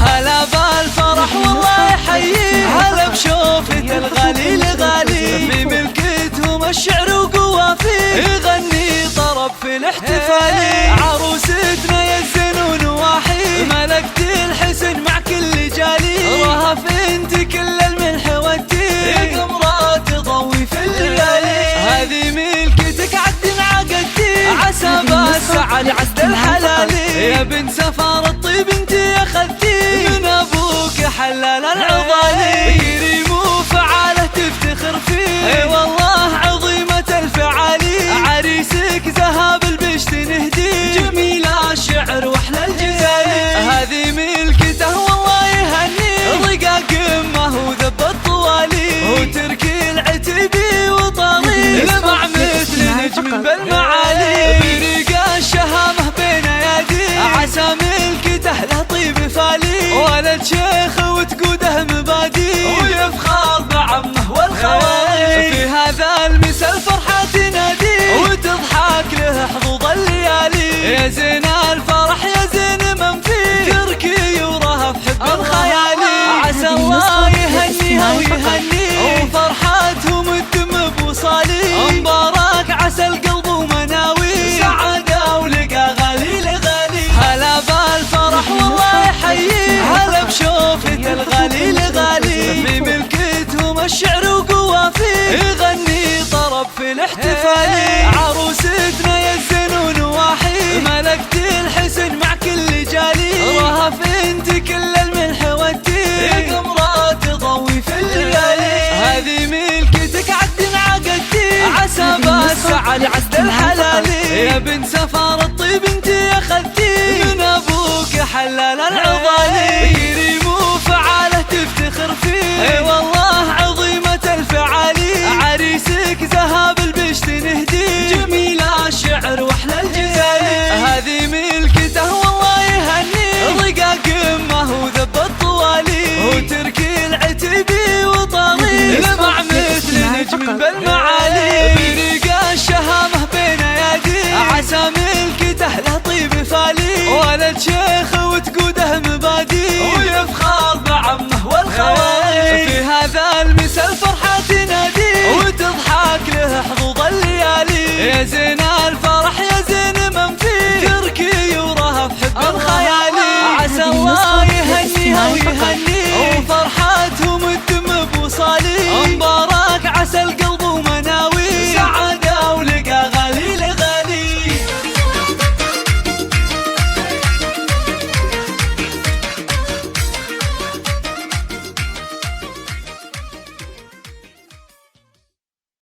هلا بالفرح والله يحييه، هلا بشوفة الغالي الغالي، في ملكتهم الشعر وقوافيه، يغني طرب في الاحتفالي. عروستنا يا الزنون واحي، ملكت الحسن مع كل جالي، رهف انت كل الملح والتين، قمرة تضوي في الليالي. هذه ملكتك عد عقدتي، عسى بالسعد عسد الحلالي، يا بنت سفار الطيب انت اخذتي، من ابوك حلال العضالي، كريم وفعاله تفتخر فيه، اي والله عظيمة الفعالي. عريسك ذهب البشت نهدي، جميل الشعر واحلى الجزالي. هذه ملكته والله يهني، رقاق امه وذب الطوالي، وترك العتبي وطريق، لمع مثل نجم بالمعالي، بريق الشهامه بين ايادي، عسى ملكته له طيب فالي، ولد شيخ وتقوده مبادي، ويفخر بعمه والخوالي. في هذا المسا الفرحة تنادي، وتضحك له حظوظ الليالي، يا زين الفرح يا زين من فيه، تركي ورهف حب الخيالي. عسى الله يهنيها ويهنيه، وفرحتهم الدم بوصالي، مبارك عسى القلب ومناوي، سعادة ولقى غالي لغالي. هلا بالفرح والله يحييه، هلا بشوفة الغالي الغالي، في ملكتهم الشعر وقوافيه، يغني طرب في الاحتفالي. عروستنا يا الزنون واحي، ملكت الحسن مع كل جالي، رهف انت كل الملح والتين، قمرة تضوي في الليالي. هذه ملكتك عد عقدتي، عسى بالسعد عسد الحلالي، يا بنت سفار الطيب انت اخذتي، من ابوك حلال العضالي، كريم وفعاله تفتخر فيه، اي والله عظيمة الفعالي. عريسك ذهب البشت نهدي، جميل الشعر واحلى الجزالي. هذه ملكته والله يهني، رقاق امه وذب الطوالي، وترك العتبي وطريق، لمع مثل نجم بالمعالي، بريق الشهامه بين ايادي، عسى ملكته له طيب فالي، ولد شيخ